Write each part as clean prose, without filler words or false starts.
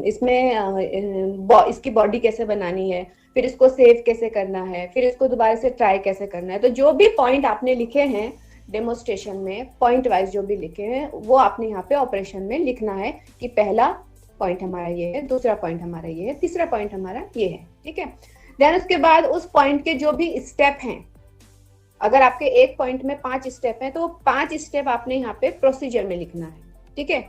इसकी बॉडी कैसे बनानी है, फिर इसको सेव कैसे करना है, फिर इसको दोबारा से ट्राई कैसे करना है। तो जो भी पॉइंट आपने लिखे हैं डेमोस्ट्रेशन में, पॉइंट वाइज जो भी लिखे हैं, वो आपने यहाँ पे ऑपरेशन में लिखना है कि पहला पॉइंट हमारा ये है, दूसरा पॉइंट हमारा ये है, तीसरा पॉइंट हमारा ये है। ठीक है। देन उसके बाद उस पॉइंट के जो भी स्टेप हैं, अगर आपके एक पॉइंट में 5 स्टेप हैं तो 5 स्टेप आपने यहाँ पे प्रोसीजर में लिखना है। ठीक है।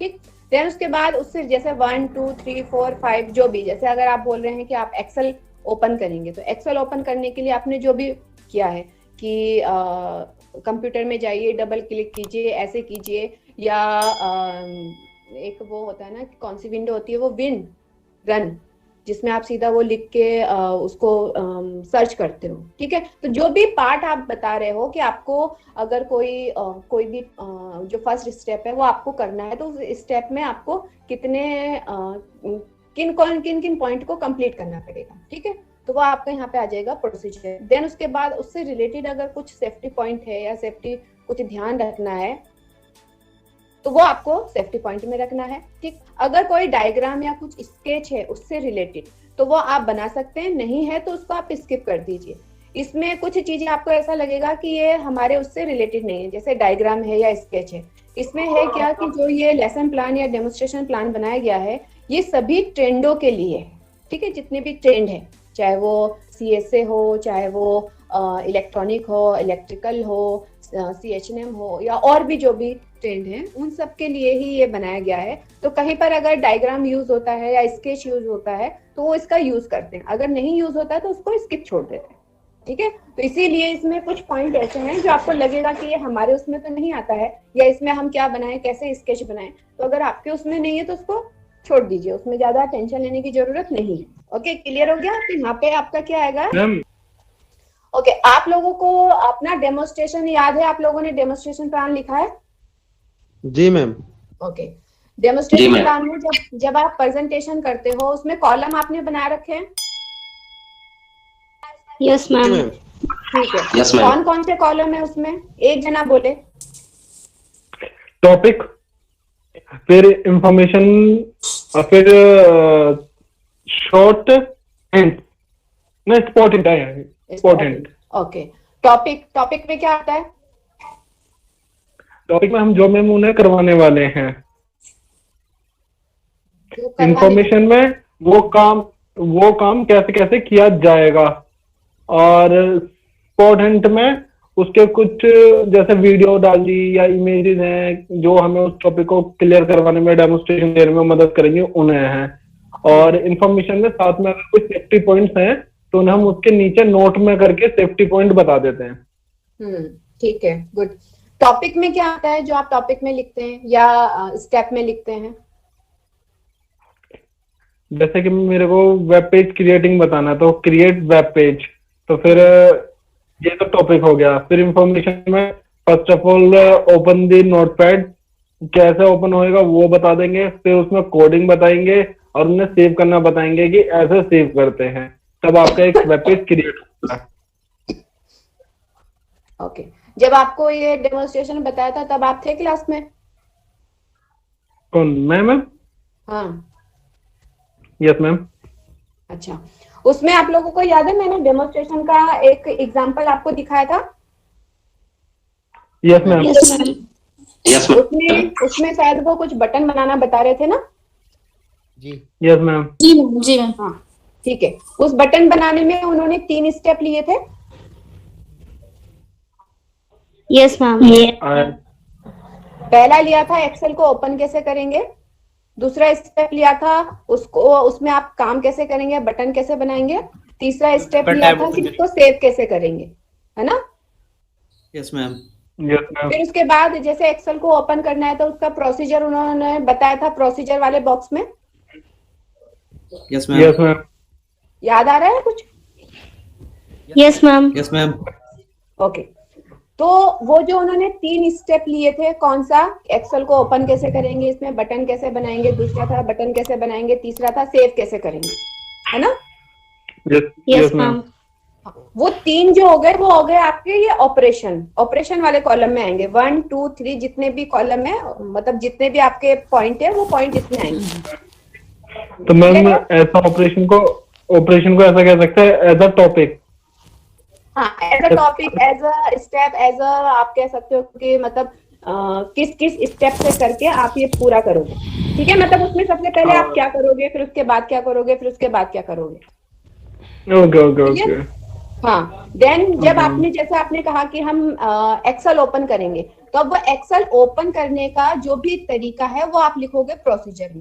ठीक। देन उसके बाद उससे जैसे 1 2 3 4 5 जो भी, जैसे अगर आप बोल रहे हैं कि आप एक्सेल ओपन करेंगे, तो एक्सेल ओपन करने के लिए आपने जो भी किया है कि कंप्यूटर में जाइए, डबल क्लिक कीजिए, ऐसे कीजिए, या एक वो होता है ना, कौन सी विंडो होती है वो, विन रन, जिसमें आप सीधा वो लिख के उसको सर्च करते हो। ठीक है। तो जो भी पार्ट आप बता रहे हो कि आपको अगर कोई भी जो फर्स्ट स्टेप है वो आपको करना है, तो उस स्टेप में आपको किन किन पॉइंट को कंप्लीट करना पड़ेगा। ठीक है। तो वो आपका यहाँ पे आ जाएगा प्रोसीजर। देन उसके बाद उससे रिलेटेड अगर कुछ सेफ्टी पॉइंट है या सेफ्टी कुछ ध्यान रखना है, तो वो आपको सेफ्टी पॉइंट में रखना है। ठीक। अगर कोई डायग्राम या कुछ स्केच है उससे रिलेटेड, तो वो आप बना सकते हैं, नहीं है तो उसको आप स्किप कर दीजिए। इसमें कुछ चीजें आपको ऐसा लगेगा कि ये हमारे उससे रिलेटेड नहीं है, जैसे डायग्राम है या स्केच है। इसमें है क्या कि जो ये लेसन प्लान या डेमोन्स्ट्रेशन प्लान बनाया गया है, ये सभी ट्रेंडों के लिए है। ठीक है। जितने भी ट्रेंड है, चाहे वो CSA हो, चाहे वो इलेक्ट्रॉनिक हो, इलेक्ट्रिकल हो, CHNM हो, या और भी जो भी ट्रेंड है, उन सब के लिए ही ये बनाया गया है। तो कहीं पर अगर डायग्राम यूज होता है या स्केच यूज होता है तो वो इसका यूज करते हैं, अगर नहीं यूज होता है तो उसको स्किप छोड़ देते हैं। ठीक है। तो इसीलिए इसमें कुछ पॉइंट ऐसे हैं जो आपको लगेगा कि ये हमारे उसमें तो नहीं आता है, या इसमें हम क्या बनाएं, कैसे स्केच बनाएं। तो अगर आपके उसमें नहीं है तो उसको छोड़ दीजिए, उसमें ज्यादा टेंशन लेने की जरूरत नहीं है। ओके, क्लियर हो गया। तो यहाँ पे आपका क्या आएगा। ओके, आप लोगों को अपना डेमोन्स्ट्रेशन याद है? आप लोगों ने डेमोन्स्ट्रेशन प्लान लिखा है? जी मैम। ओके। डेमोन्स्ट्रेशन प्लान में जब आप प्रेजेंटेशन करते हो, उसमें कॉलम आपने बना रखे हैं? Yes ma'am. ठीक है। कौन कौन से कॉलम है उसमें? एक जना बोले। टॉपिक, फिर इंफॉर्मेशन, फिर शॉर्ट हिंट, नहीं इम्पोर्टेंट है, इम्पोर्टेंट। ओके। टॉपिक में क्या आता है? टॉपिक में हम जो मैम उन्हें करवाने वाले हैं। इंफॉर्मेशन में वो काम कैसे कैसे किया जाएगा, और इम्पोर्टेंट में उसके कुछ जैसे वीडियो डाल दी या इमेजेस हैं जो हमें उस टॉपिक को क्लियर करवाने में, डेमोन्स्ट्रेशन देने में मदद करेंगे, उन्हें हैं। और इंफॉर्मेशन में साथ में अगर कुछ सेफ्टी पॉइंट्स हैं तो उन्हें हम उसके नीचे नोट में करके सेफ्टी पॉइंट बता देते हैं। ठीक है, गुड। टॉपिक में क्या आता है जो आप टॉपिक में लिखते हैं या स्टेप में लिखते हैं? जैसे कि मेरे को वेब पेज क्रिएटिंग बताना है तो क्रिएट वेब पेज, तो फिर ये तो टॉपिक हो गया। फिर इंफॉर्मेशन में first of all open the notepad, कैसे ओपन होएगा वो बता देंगे। फिर उसमें कोडिंग बताएंगे और उन्हें सेव करना बताएंगे कि ऐसे सेव करते हैं, तब आपका एक वेब पेज क्रिएट होता है। ओके। जब आपको ये डेमोन्स्ट्रेशन बताया था तब आप थे क्लास में? कौन, मैं मैम? हाँ। Yes ma'am. अच्छा, उसमें आप लोगों को याद है मैंने डेमोन्स्ट्रेशन का एक एग्जांपल आपको दिखाया था? Yes ma'am. उसमें शायद वो कुछ बटन बनाना बता रहे थे ना? जी। Yes ma'am. जी मैम। हाँ, ठीक है। उस बटन बनाने में उन्होंने 3 स्टेप लिए थे। Yes ma'am. पहला लिया था एक्सेल को ओपन कैसे करेंगे, दूसरा स्टेप लिया था उसमें आप काम कैसे करेंगे, बटन कैसे बनाएंगे, तीसरा स्टेप लिया था कि उसको सेव कैसे करेंगे, है ना? Yes ma'am. फिर उसके बाद जैसे एक्सेल को ओपन करना है तो उसका प्रोसीजर उन्होंने बताया था प्रोसीजर वाले बॉक्स में। Yes ma'am. याद आ रहा है कुछ? Yes ma'am. Yes ma'am. Okay, तो वो जो उन्होंने 3 स्टेप लिए थे, कौन सा, एक्सेल को ओपन कैसे करेंगे, इसमें बटन कैसे बनाएंगे, दूसरा था बटन कैसे बनाएंगे, तीसरा था सेव कैसे करेंगे, है ना? Yes ma'am. वो 3 जो हो गए वो हो गए आपके ये ऑपरेशन वाले कॉलम में आएंगे। 1 2 3 जितने भी कॉलम है, मतलब जितने भी आपके पॉइंट है वो पॉइंट इसमें आएंगे। तो मैम ऐसा ऑपरेशन को ऐसा कह सकते हैं एज अ टॉपिक। हाँ, as a topic, as a step, as a आप कह सकते हो कि मतलब किस किस स्टेप से करके आप ये पूरा करोगे। ठीक है, मतलब उसमें सबसे पहले आप क्या करोगे, फिर उसके बाद क्या करोगे, फिर उसके बाद क्या करोगे। Okay okay okay. हाँ, देन जब आपने जैसे आपने कहा कि हम एक्सेल ओपन करेंगे, तो अब वो एक्सेल ओपन करने का जो भी तरीका है वो आप लिखोगे प्रोसीजर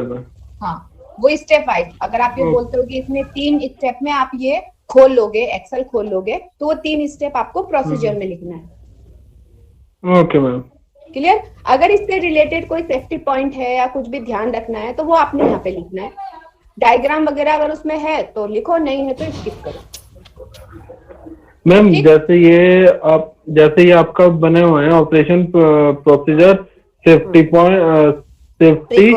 में। हाँ, वो स्टेप वाइज। अगर आप ये बोलते हो कि इसमें 3 स्टेप में आप ये खोल लोगे, एक्सेल खोल लोगे, तो वो 3 स्टेप आपको प्रोसीजर में लिखना है। Okay ma'am. क्लियर। अगर इससे रिलेटेड कोई सेफ्टी पॉइंट है या कुछ भी ध्यान रखना है तो वो आपने यहाँ पे लिखना है। डायग्राम वगैरह अगर उसमें है तो लिखो, नहीं है तो स्किप करो। मैम जैसे ये आपका बने हुए हैं operation procedure, safety point, safety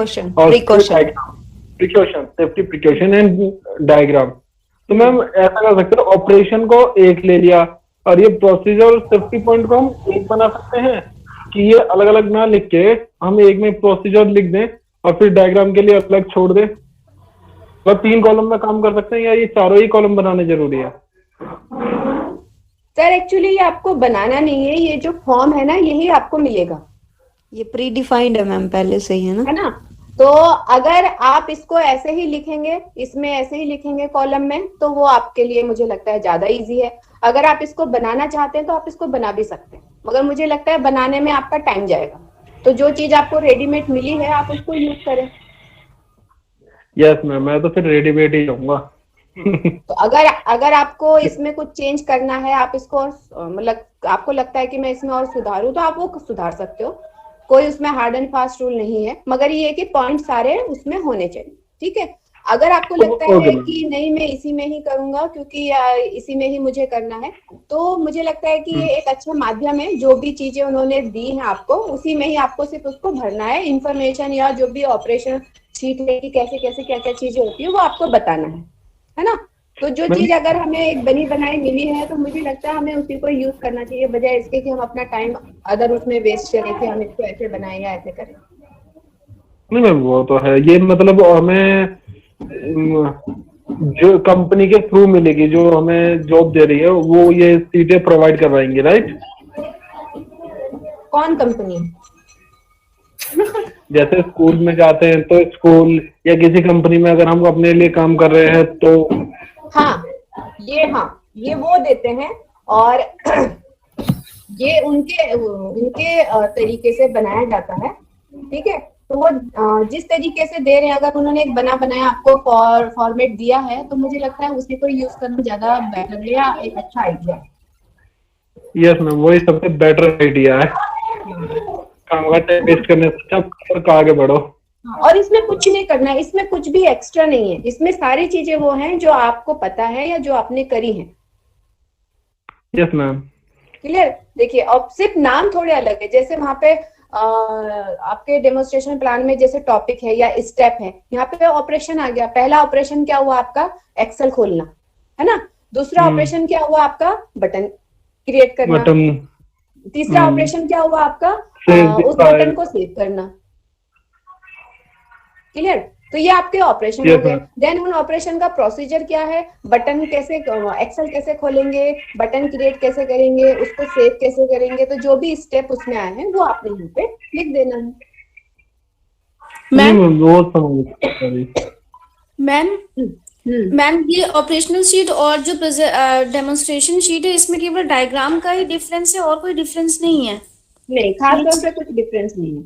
precaution and diagram. तो मैम ऐसा कर सकते हैं, ऑपरेशन को एक ले लिया और ये प्रोसीजर और सेफ्टी पॉइंट को हम एक बना सकते हैं कि ये अलग अलग ना लिख के हम एक में प्रोसीजर लिख दें और फिर डायग्राम के लिए अलग छोड़ दें। तो 3 कॉलम में काम कर सकते हैं या ये चारों ही कॉलम बनाने जरूरी है? सर एक्चुअली ये आपको बनाना नहीं है, ये जो फॉर्म है ना यही आपको मिलेगा। ये प्री डिफाइंड है मैम पहले से ही, है ना। तो अगर आप इसको ऐसे ही लिखेंगे, इसमें ऐसे ही लिखेंगे कॉलम में, तो वो आपके लिए मुझे लगता है ज्यादा इजी है। अगर आप इसको बनाना चाहते हैं तो आप इसको बना भी सकते हैं, मगर मुझे लगता है बनाने में आपका टाइम जाएगा। तो जो चीज आपको रेडीमेड मिली है आप उसको यूज करें। यस मैम, मैं तो फिर रेडीमेड ही लूंगा। तो अगर आपको इसमें कुछ चेंज करना है, आप इसको मतलब आपको लगता है कि मैं इसमें और सुधारूं, तो आप वो सुधार सकते हो। कोई उसमें हार्ड एंड फास्ट रूल नहीं है, मगर ये है कि पॉइंट सारे उसमें होने चाहिए। ठीक है। अगर आपको लगता है कि नहीं मैं इसी में ही करूंगा क्योंकि इसी में ही मुझे करना है, तो मुझे लगता है कि ये एक अच्छा माध्यम है। जो भी चीजें उन्होंने दी हैं आपको, उसी में ही आपको सिर्फ उसको भरना है। इंफॉर्मेशन या जो भी ऑपरेशन शीट है कि कैसे कैसे क्या क्या चीजें होती है वो आपको बताना है ना। तो जो चीज अगर हमें एक बनी बनाई मिली है तो मुझे लगता है हमें उसी को यूज करना चाहिए, बजाय इसके कि हम अपना टाइम अदर उसमें वेस्ट करें कि हम इसको ऐसे बनाएं या ऐसे करें। नहीं मैम वो तो है, ये मतलब हमें जो कंपनी के थ्रू मिलेगी, जो हमें जॉब दे रही है, वो ये सीटें प्रोवाइड करवाएंगे, राइट? कौन कंपनी? जैसे स्कूल में जाते हैं तो स्कूल या किसी कंपनी में अगर हम अपने लिए काम कर रहे हैं तो हाँ ये वो देते हैं और ये उनके तरीके से बनाया जाता है। ठीक है। तो वो जिस तरीके से दे रहे हैं, अगर उन्होंने एक बना बनाया आपको फॉर्मेट दिया है, तो मुझे लगता है उसी को यूज करना ज्यादा बेटर है या एक अच्छा आइडिया है। यस मैम, वही सबसे बेटर आइडिया है। काम का टाइम वेस्ट करने से अच्छा आगे बढ़ो। और इसमें कुछ नहीं करना है, इसमें कुछ भी एक्स्ट्रा नहीं है। इसमें सारी चीजें वो हैं जो आपको पता है या जो आपने करी है। Yes ma'am. क्लियर। देखिए अब सिर्फ नाम थोड़े अलग है। जैसे वहां पे आपके डेमोन्स्ट्रेशन प्लान में जैसे टॉपिक है या स्टेप है, यहाँ पे ऑपरेशन आ गया। पहला ऑपरेशन क्या हुआ आपका? एक्सेल खोलना, है ना। दूसरा ऑपरेशन क्या हुआ आपका? बटन क्रिएट करना। तीसरा ऑपरेशन क्या हुआ आपका? उस बटन को सेव करना। क्लियर। तो ये आपके ऑपरेशन हो गए। देन उन ऑपरेशन का प्रोसीजर क्या है? बटन कैसे, एक्सेल कैसे खोलेंगे, बटन क्रिएट कैसे करेंगे, उसको सेव कैसे करेंगे। तो जो भी स्टेप उसमें आए हैं वो आपने यहाँ पे लिख देना है। मैम ये ऑपरेशनल शीट और जो डेमोन्स्ट्रेशन शीट है, इसमें केवल डायग्राम का ही डिफरेंस है और कोई डिफरेंस नहीं है? नहीं, खास तौर पे कुछ डिफरेंस नहीं है।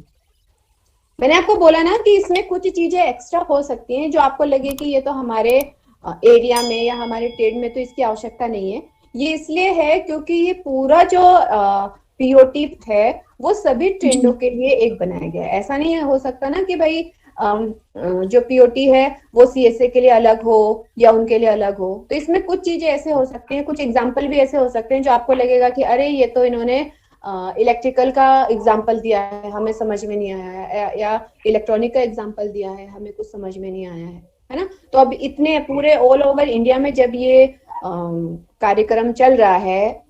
मैंने आपको बोला ना कि इसमें कुछ चीजें एक्स्ट्रा हो सकती हैं जो आपको लगे कि ये तो हमारे एरिया में या हमारे ट्रेड में तो इसकी आवश्यकता नहीं है। ये इसलिए है क्योंकि ये पूरा जो पीओटी है वो सभी ट्रेंडों के लिए एक बनाया गया है। ऐसा नहीं हो सकता ना कि भाई जो पीओटी है वो सीएसए के लिए अलग हो या उनके लिए अलग हो। तो इसमें कुछ चीजें ऐसे हो सकती हैं, कुछ एग्जाम्पल भी ऐसे हो सकते हैं जो आपको लगेगा कि अरे ये तो इन्होंने इलेक्ट्रिकल का एग्जाम्पल दिया है, हमें समझ में नहीं आया है, या इलेक्ट्रॉनिक का एग्जाम्पल दिया है, हमें कुछ समझ में नहीं आया है ना। तो अब इतने पूरे ऑल ओवर इंडिया में जब ये कार्यक्रम चल रहा है,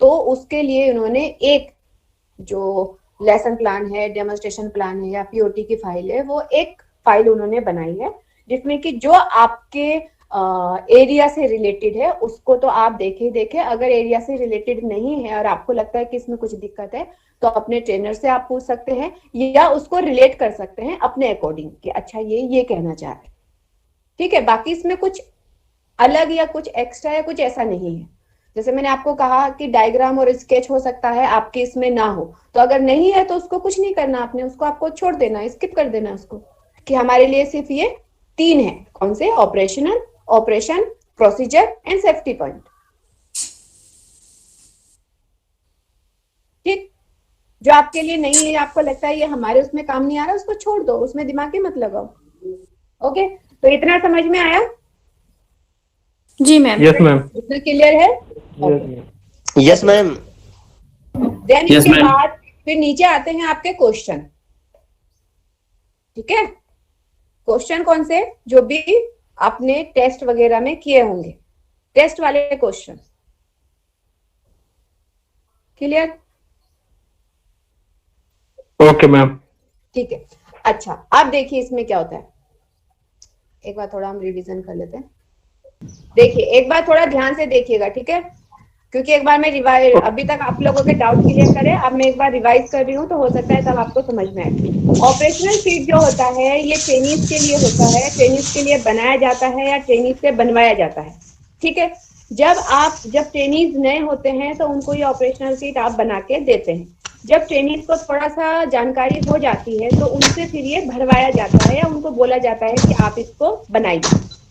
तो उसके लिए उन्होंने एक जो लेसन प्लान है, डेमोन्स्ट्रेशन प्लान है या पीओटी की फाइल है, वो एक फाइल उन्होंने बनाई है जिसमें कि जो आपके एरिया से रिलेटेड है उसको तो आप देखे। अगर एरिया से रिलेटेड नहीं है और आपको लगता है कि इसमें कुछ दिक्कत है तो अपने ट्रेनर से आप पूछ सकते हैं या उसको रिलेट कर सकते हैं अपने अकॉर्डिंग कि अच्छा ये कहना चाह रहे हैं, ठीक है। बाकी इसमें कुछ अलग या कुछ एक्स्ट्रा या कुछ ऐसा नहीं है। जैसे मैंने आपको कहा कि डायग्राम और स्केच हो सकता है आपके इसमें ना हो, तो अगर नहीं है तो उसको कुछ नहीं करना आपने, उसको आपको छोड़ देना, स्किप कर देना उसको, कि हमारे लिए सिर्फ ये 3 है। कौन से? Operation, procedure and safety point. ठीक, जो आपके लिए नहीं है, आपको लगता है ये हमारे उसमें काम नहीं आ रहा, उसको छोड़ दो, उसमें दिमाग ही मत लगाओ। ओके, तो इतना समझ में आया? जी मैम। Yes ma'am. इतना क्लियर है? Yes ma'am. देन इसके बाद फिर नीचे आते हैं आपके क्वेश्चन, ठीक है। क्वेश्चन कौन से? जो भी आपने टेस्ट वगैरह में किए होंगे, टेस्ट वाले क्वेश्चन। क्लियर? Okay ma'am. ठीक है। अच्छा, अब देखिए इसमें क्या होता है, एक बार थोड़ा हम रिवीजन कर लेते हैं। देखिए एक बार थोड़ा ध्यान से देखिएगा, ठीक है, क्योंकि एक बार मैं रिवाइज, अभी तक आप लोगों के डाउट क्लियर करे, अब मैं एक बार रिवाइज कर रही हूँ तो हो सकता है तब आपको समझ में आए। ऑपरेशनल शीट जो होता है ये ट्रेनिंग के लिए होता है, ट्रेनिंग के लिए बनाया जाता है या ट्रेनिंग से बनवाया जाता है, ठीक है। जब ट्रेनिंग नए होते हैं तो उनको ये ऑपरेशनल शीट आप बना के देते हैं। जब ट्रेनिंग को थोड़ा सा जानकारी हो जाती है तो उनसे फिर ये भरवाया जाता है या उनको बोला जाता है कि आप इसको बनाइए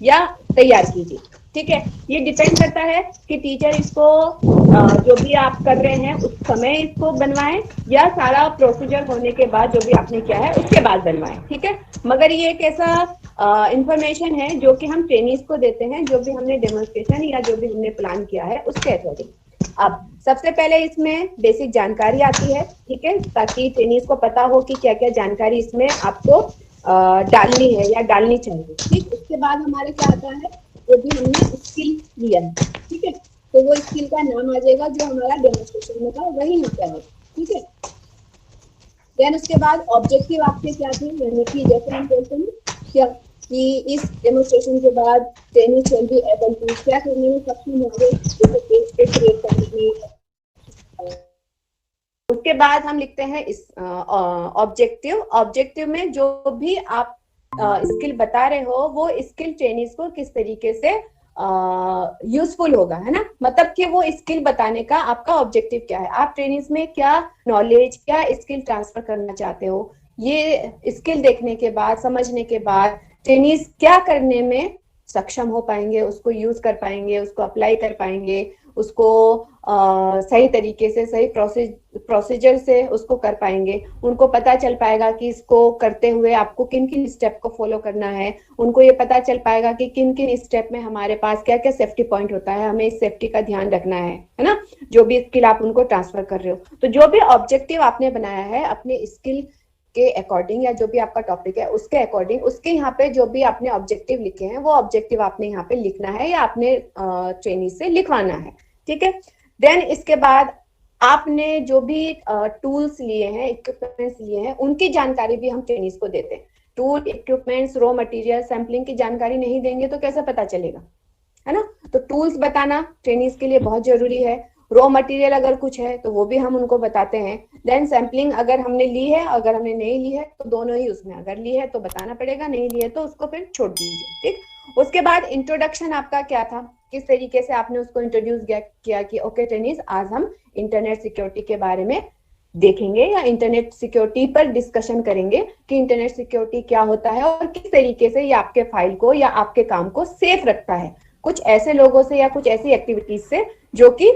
या तैयार कीजिए, ठीक है। ये डिपेंड करता है कि टीचर इसको जो भी आप कर रहे हैं उस समय इसको बनवाएं या सारा प्रोसीजर होने के बाद जो भी आपने किया है उसके बाद बनवाएं, ठीक है। मगर ये एक ऐसा इंफॉर्मेशन है जो कि हम ट्रेनिंग्स को देते हैं, जो भी हमने डेमोन्स्ट्रेशन या जो भी हमने प्लान किया है उसके अकॉर्डिंग। अब सबसे पहले इसमें बेसिक जानकारी आती है, ठीक है, ताकि ट्रेनिंग्स को पता हो कि क्या क्या जानकारी इसमें आपको डालनी है या डालनी चाहिए, ठीक। उसके बाद हमारे क्या आता है, जो भी हमने स्किल लिया है, ठीक है, तो वो स्किल का नाम आ जाएगा जो हमारा डेमोन्स्ट्रेशन में था वही होता है, ठीक है। देन उसके बाद ऑब्जेक्टिव आपके क्या थे, यानी कि जैसे हम बोलते हैं क्या कि इस डेमोन्स्ट्रेशन के बाद training shall be able to क्या करने में सक्षम होंगे, जैसे पेज पे क्रिएट करने में। उसके बाद हम लिखते हैं इस ऑब्जेक्टिव में जो भी आप स्किल बता रहे हो वो स्किल ट्रेनिंग्स को किस तरीके से यूजफुल होगा, है ना। मतलब कि वो स्किल बताने का आपका ऑब्जेक्टिव क्या है, आप ट्रेनिंग्स में क्या नॉलेज, क्या स्किल ट्रांसफर करना चाहते हो। ये स्किल देखने के बाद, समझने के बाद ट्रेनिंग्स क्या करने में सक्षम हो पाएंगे, उसको यूज कर पाएंगे, उसको अप्लाई कर पाएंगे, उसको सही तरीके से, सही प्रोसीजर से उसको कर पाएंगे। उनको पता चल पाएगा कि इसको करते हुए आपको किन किन स्टेप को फॉलो करना है। उनको ये पता चल पाएगा कि किन किन स्टेप में हमारे पास क्या क्या सेफ्टी पॉइंट होता है, हमें इस सेफ्टी का ध्यान रखना है ना। जो भी स्किल आप उनको ट्रांसफर कर रहे हो, तो जो भी ऑब्जेक्टिव आपने बनाया है अपने स्किल के अकॉर्डिंग या जो भी आपका टॉपिक है उसके अकॉर्डिंग, उसके यहाँ पे जो भी आपने ऑब्जेक्टिव लिखे हैं वो ऑब्जेक्टिव आपने यहाँ पे लिखना है या आपने ट्रेनिंग से लिखवाना है, ठीक है। देन इसके बाद आपने जो भी टूल्स लिए हैं, इक्विपमेंट्स लिए हैं, उनकी जानकारी भी हम ट्रेनिंग्स को देते हैं। Tool, equipments, raw material, sampling की जानकारी नहीं देंगे तो कैसे पता चलेगा, है ना। तो टूल्स बताना ट्रेनिंग्स के लिए बहुत जरूरी है। रॉ मटेरियल अगर कुछ है तो वो भी हम उनको बताते हैं। देन सैम्पलिंग अगर हमने ली है, अगर हमने नहीं ली है तो दोनों ही उसमें, अगर ली है तो बताना पड़ेगा, नहीं ली है तो उसको फिर छोड़ दीजिए, ठीक। उसके बाद इंट्रोडक्शन आपका क्या था, किस तरीके से आपने उसको इंट्रोड्यूस किया कि ओके ट्रेनिंग्स आज हम इंटरनेट सिक्योरिटी के बारे में देखेंगे या इंटरनेट सिक्योरिटी पर डिस्कशन करेंगे कि इंटरनेट सिक्योरिटी क्या होता है और किस तरीके से ये आपके फाइल को या आपके काम को सेफ रखता है कुछ ऐसे लोगों से या कुछ ऐसी एक्टिविटीज से जो कि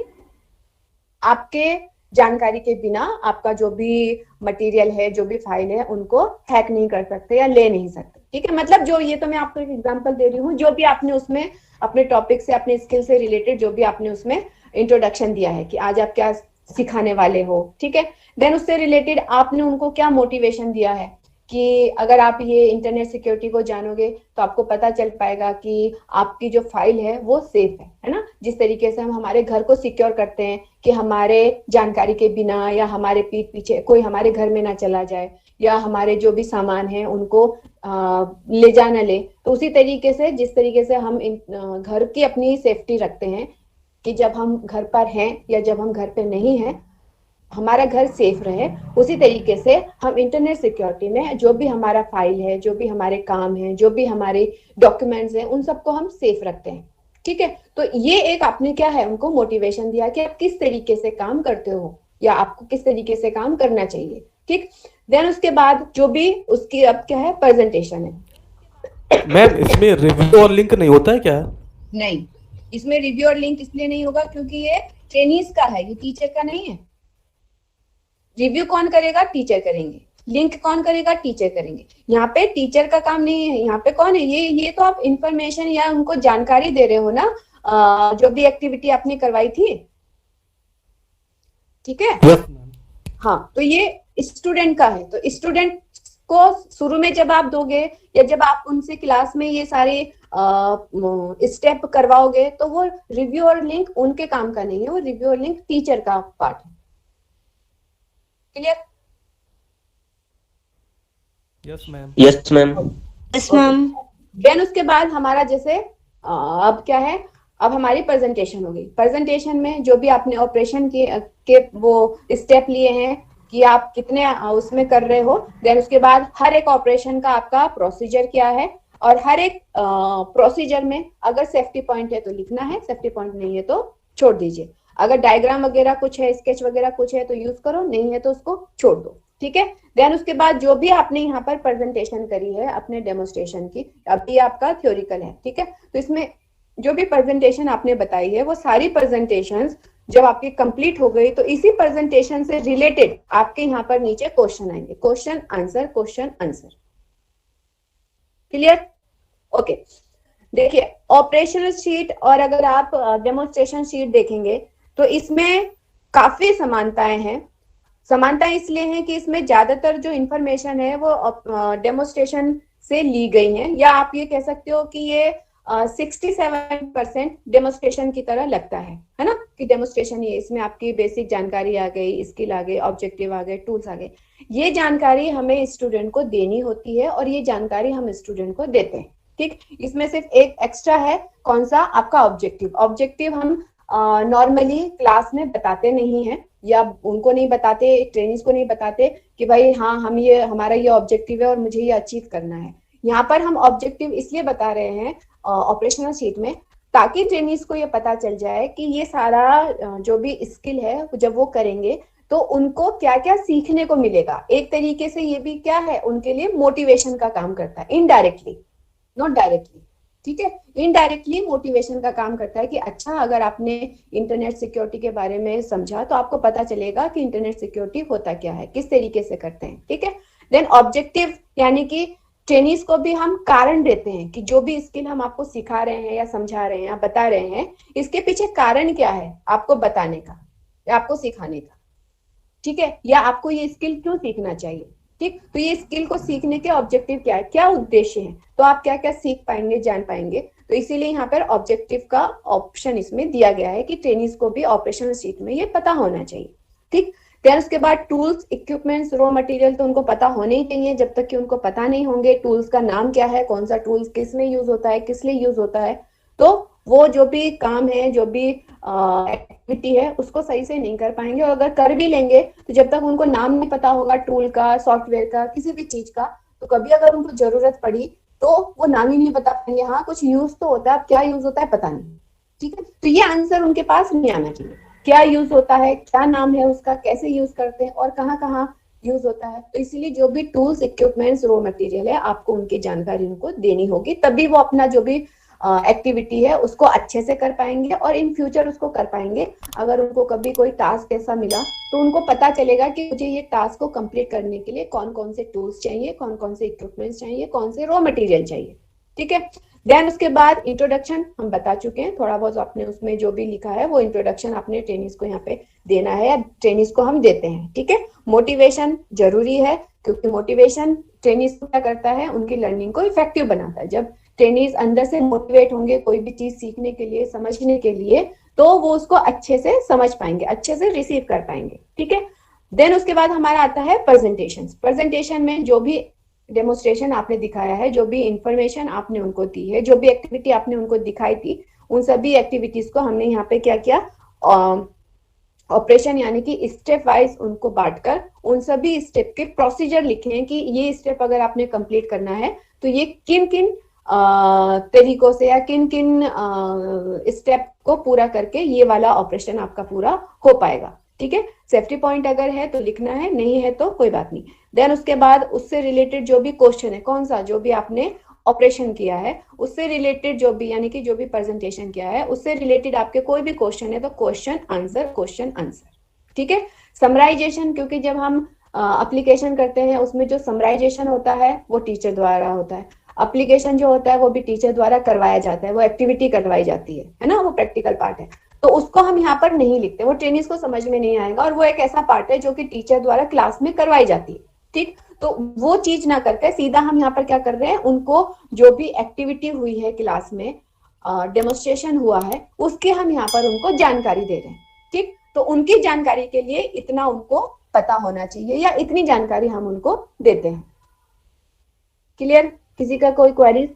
आपके जानकारी के बिना आपका जो भी मटेरियल है, जो भी फाइल है, उनको हैक नहीं कर सकते या ले नहीं सकते, ठीक है। मतलब जो, ये तो मैं आपको एक एग्जांपल दे रही हूँ, जो भी आपने उसमें अपने टॉपिक से, अपने स्किल से रिलेटेड जो भी आपने उसमें इंट्रोडक्शन दिया है कि आज आप क्या सिखाने वाले हो, ठीक है। देन उससे रिलेटेड आपने उनको क्या मोटिवेशन दिया है कि अगर आप ये इंटरनेट सिक्योरिटी को जानोगे तो आपको पता चल पाएगा कि आपकी जो फाइल है वो सेफ है ना। जिस तरीके से हम हमारे घर को सिक्योर करते हैं कि हमारे जानकारी के बिना या हमारे पीठ पीछे कोई हमारे घर में ना चला जाए या हमारे जो भी सामान है उनको ले जा ना ले, तो उसी तरीके से जिस तरीके से हम घर की अपनी सेफ्टी रखते हैं कि जब हम घर पर हैं या जब हम घर पे नहीं हैं हमारा घर सेफ रहे, उसी तरीके से हम इंटरनेट सिक्योरिटी में जो भी हमारा फाइल है, जो भी हमारे काम है, जो भी हमारे डॉक्यूमेंट्स हैं, उन सबको हम सेफ रखते हैं। ठीक है, तो ये एक आपने क्या है उनको मोटिवेशन दिया कि आप किस तरीके से काम करते हो या आपको किस तरीके से काम करना चाहिए। ठीक, देन उसके बाद जो भी उसकी अब क्या है प्रेजेंटेशन है। मैम इसमें रिव्यू और लिंक नहीं होता है क्या? नहीं, इसमें रिव्यू और लिंक इसलिए नहीं होगा क्योंकि ये ट्रेनीज का है, ये टीचर का नहीं है। रिव्यू कौन करेगा? टीचर करेंगे। लिंक कौन करेगा? टीचर करेंगे। यहाँ पे टीचर का काम नहीं है, यहाँ पे कौन है? ये तो आप इंफॉर्मेशन या उनको जानकारी दे रहे हो ना, जो भी एक्टिविटी आपने करवाई थी। ठीक है, हाँ, तो ये स्टूडेंट का है। तो स्टूडेंट को शुरू में जब आप दोगे या जब आप उनसे क्लास में ये सारे स्टेप करवाओगे तो वो रिव्यू और लिंक उनके काम का नहीं है, वो रिव्यू और लिंक टीचर का पार्ट है। Clear? Yes ma'am. Yes ma'am. Yes ma'am. Then उसके बाद हमारा जैसे अब क्या है, अब हमारी प्रेजेंटेशन होगी। प्रेजेंटेशन में जो भी आपने ऑपरेशन के वो स्टेप लिए हैं कि आप कितने उसमें कर रहे हो, देन उसके बाद हर एक ऑपरेशन का आपका प्रोसीजर क्या है और हर एक प्रोसीजर में अगर सेफ्टी पॉइंट है तो लिखना है, सेफ्टी पॉइंट नहीं है तो छोड़ दीजिए। अगर डायग्राम वगैरह कुछ है, स्केच वगैरह कुछ है तो यूज करो, नहीं है तो उसको छोड़ दो। ठीक है, देन उसके बाद जो भी आपने यहाँ पर प्रेजेंटेशन करी है अपने डेमोन्स्ट्रेशन की, अभी आपका थ्योरिकल है। ठीक है, तो इसमें जो भी प्रेजेंटेशन आपने बताई है वो सारी प्रेजेंटेशंस जब आपकी कंप्लीट हो गई तो इसी प्रेजेंटेशन से रिलेटेड आपके यहाँ पर नीचे क्वेश्चन आएंगे, question answer, question answer. Clear? Okay, देखिए ऑपरेशनल शीट और अगर आप डेमोन्स्ट्रेशन शीट देखेंगे तो इसमें काफी समानताएं हैं। समानताएं इसलिए हैं कि इसमें ज्यादातर जो इंफॉर्मेशन है वो डेमोन्स्ट्रेशन से ली गई है, या आप ये कह सकते हो कि ये 67% डेमोन्स्ट्रेशन की तरह लगता है ना, कि डेमोन्स्ट्रेशन ये इसमें आपकी बेसिक जानकारी आ गई, स्किल आ गई, ऑब्जेक्टिव आ गए, टूल्स आ गए। ये जानकारी हमें स्टूडेंट को देनी होती है और ये जानकारी हम स्टूडेंट को देते हैं। ठीक, इसमें सिर्फ एक एक्स्ट्रा है, कौन सा? आपका ऑब्जेक्टिव। ऑब्जेक्टिव हम नॉर्मली क्लास में बताते नहीं है या उनको नहीं बताते, ट्रेनिंग्स को नहीं बताते कि भाई हाँ हम ये हमारा ये ऑब्जेक्टिव है और मुझे ये अचीव करना है। यहाँ पर हम ऑब्जेक्टिव इसलिए बता रहे हैं ऑपरेशनल शीट में ताकि ट्रेनिंग्स को ये पता चल जाए कि ये सारा जो भी स्किल है जब वो करेंगे तो उनको क्या क्या सीखने को मिलेगा। एक तरीके से ये भी क्या है उनके लिए मोटिवेशन का काम करता है, इनडायरेक्टली, नॉट डायरेक्टली। ठीक है, इनडायरेक्टली मोटिवेशन का काम करता है कि अच्छा अगर आपने इंटरनेट सिक्योरिटी के बारे में समझा तो आपको पता चलेगा कि इंटरनेट सिक्योरिटी होता क्या है, किस तरीके से करते हैं। ठीक है, देन ऑब्जेक्टिव यानी कि ट्रेनिंग्स को भी हम कारण देते हैं कि जो भी स्किल हम आपको सिखा रहे हैं या समझा रहे हैं या बता रहे हैं इसके पीछे कारण क्या है आपको बताने का या आपको सिखाने का। ठीक है, या आपको ये स्किल क्यों सीखना चाहिए। ठीक, तो ये स्किल को सीखने के ऑब्जेक्टिव क्या है, क्या उद्देश्य है, तो आप क्या क्या सीख पाएंगे, जान पाएंगे। तो इसीलिए यहाँ पर ऑब्जेक्टिव का ऑप्शन इसमें दिया गया है कि ट्रेनिंग्स को भी ऑपरेशनल शीट में ये पता होना चाहिए। ठीक, फिर उसके बाद टूल्स, इक्विपमेंट्स, रॉ मटेरियल तो उनको पता होने ही चाहिए। जब तक कि उनको पता नहीं होंगे टूल्स का नाम क्या है, कौन सा टूल्स किस में यूज होता है, किस लिए यूज होता है, तो वो जो भी काम है, जो भी एक्टिविटी है उसको सही से नहीं कर पाएंगे। और अगर कर भी लेंगे तो जब तक उनको नाम नहीं पता होगा टूल का, सॉफ्टवेयर का, किसी भी चीज का, तो कभी अगर उनको जरूरत पड़ी तो वो नाम ही नहीं बता पाएंगे। हाँ कुछ यूज तो होता है, अब क्या यूज होता है पता नहीं। ठीक है, तो ये आंसर उनके पास नहीं आना चाहिए, क्या यूज होता है, क्या नाम है उसका, कैसे यूज करते हैं और कहाँ कहाँ यूज होता है। तो इसीलिए जो भी टूल्स, इक्विपमेंट्स, रॉ मटेरियल है आपको उनकी जानकारी उनको देनी होगी, तभी वो अपना जो भी एक्टिविटी है उसको अच्छे से कर पाएंगे और इन फ्यूचर उसको कर पाएंगे। अगर उनको कभी कोई टास्क ऐसा मिला तो उनको पता चलेगा कि मुझे ये टास्क को कंप्लीट करने के लिए कौन कौन से टूल्स चाहिए, कौन कौन से इक्विपमेंट्स चाहिए, कौन से रॉ मटेरियल चाहिए। ठीक है, देन उसके बाद इंट्रोडक्शन हम बता चुके हैं, थोड़ा बहुत आपने उसमें जो भी लिखा है वो इंट्रोडक्शन आपने ट्रेनिंग्स को यहाँ पे देना है या ट्रेनिंग्स को हम देते हैं, ठीक है। मोटिवेशन जरूरी है, क्योंकि मोटिवेशन ट्रेनिंग्स को क्या करता है, उनकी लर्निंग को इफेक्टिव बनाता है। जब ट्रेनिंग्स अंदर से मोटिवेट होंगे कोई भी चीज सीखने के लिए, समझने के लिए, तो वो उसको अच्छे से समझ पाएंगे, अच्छे से रिसीव कर पाएंगे, ठीक है। देन उसके बाद हमारा आता है प्रेजेंटेशन। प्रेजेंटेशन में जो भी डेमोन्स्ट्रेशन आपने दिखाया है, जो भी इंफॉर्मेशन आपने उनको दी है, जो भी एक्टिविटी आपने उनको दिखाई थी, उन सभी एक्टिविटीज को हमने यहाँ पे क्या किया, ऑपरेशन यानी कि स्टेप वाइज उनको बांटकर उन सभी स्टेप के प्रोसीजर लिखे हैं कि ये स्टेप अगर आपने कंप्लीट करना है तो ये किन किन तरीकों से या किन किन स्टेप को पूरा करके ये वाला ऑपरेशन आपका पूरा हो पाएगा, ठीक है। सेफ्टी पॉइंट अगर है तो लिखना है, नहीं है तो कोई बात नहीं। देन उसके बाद उससे रिलेटेड जो भी क्वेश्चन है, कौन सा जो भी आपने ऑपरेशन किया है उससे रिलेटेड जो भी, यानी कि जो भी प्रेजेंटेशन किया है उससे रिलेटेड आपके कोई भी क्वेश्चन है तो क्वेश्चन आंसर, ठीक है। समराइजेशन, क्योंकि जब हम एप्लीकेशन करते हैं उसमें जो समराइजेशन होता है वो टीचर द्वारा होता है, एप्लीकेशन जो होता है वो भी टीचर द्वारा करवाया जाता है, वो एक्टिविटी करवाई जाती है ना, वो प्रैक्टिकल पार्ट है, तो उसको हम यहाँ पर नहीं लिखते, वो ट्रेनिंग्स को समझ में नहीं आएगा। और वो एक ऐसा पार्ट है जो कि टीचर द्वारा क्लास में करवाई जाती है, ठीक। तो वो चीज ना करके सीधा हम यहाँ पर क्या कर रहे हैं, उनको जो भी एक्टिविटी हुई है क्लास में, डेमोन्स्ट्रेशन हुआ है, उसके हम यहाँ पर उनको जानकारी दे रहे हैं, ठीक। तो उनकी जानकारी के लिए इतना उनको पता होना चाहिए या इतनी जानकारी हम उनको देते हैं। क्लियर? किसी का कोई क्वेरी?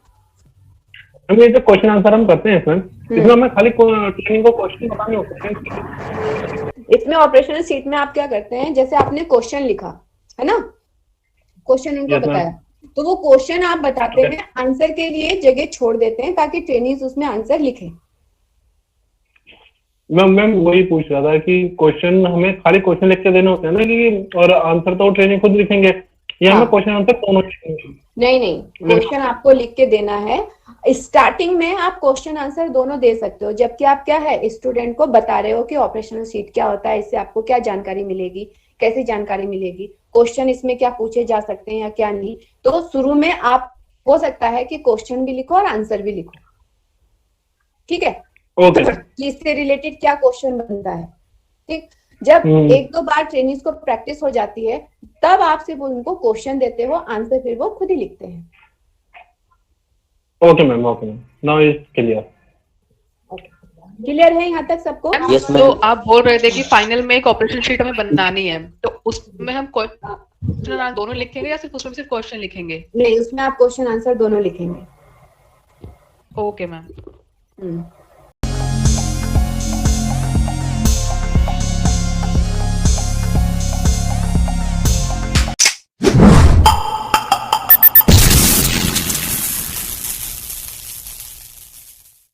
हम ये जो क्वेश्चन आंसर हम करते हैं इसमें, इसमें हमें खाली ट्रेनिंग को क्वेश्चन बताने होते हैं। इसमें ऑपरेशनल शीट में आप क्या करते हैं, जैसे आपने क्वेश्चन लिखा है ना, क्वेश्चन उनको बताया, तो वो क्वेश्चन आप बताते हैं, आंसर के लिए जगह छोड़ देते हैं ताकि ट्रेनिंग्स उसमें आंसर लिखे। मैम वही पूछ रहा था कि क्वेश्चन हमें खाली क्वेश्चन लिख के देने होते हैं ना, कि और आंसर तो ट्रेनिंग खुद लिखेंगे, या हमें क्वेश्चन आंसर दोनों लिखेंगे? नहीं, क्वेश्चन आपको लिख के देना है। स्टार्टिंग में आप क्वेश्चन आंसर दोनों दे सकते हो, जबकि आप क्या है, स्टूडेंट को बता रहे हो कि ऑपरेशनल शीट क्या होता है, इससे आपको क्या जानकारी मिलेगी, कैसी जानकारी मिलेगी, क्वेश्चन इसमें क्या पूछे जा सकते हैं या क्या नहीं। तो शुरू में आप हो सकता है कि क्वेश्चन भी लिखो और आंसर भी लिखो, ठीक है। कि इससे रिलेटेड क्या क्वेश्चन बनता है, ठीक। जब एक दो बार ट्रेनिंग्स को प्रैक्टिस हो जाती है तब आप सिर्फ उनको क्वेश्चन देते हो, आंसर फिर वो खुद ही लिखते हैं। Okay ma'am, now is clear. Clear है यहाँ तक सबको? तो आप बोल रहे थे कि फाइनल में एक ऑपरेशन शीट हमें बनानी है, तो उसमें हम क्वेश्चन दोनों लिखेंगे या सिर्फ उसमें सिर्फ क्वेश्चन लिखेंगे? नहीं, उसमें आप क्वेश्चन आंसर दोनों लिखेंगे। Okay ma'am.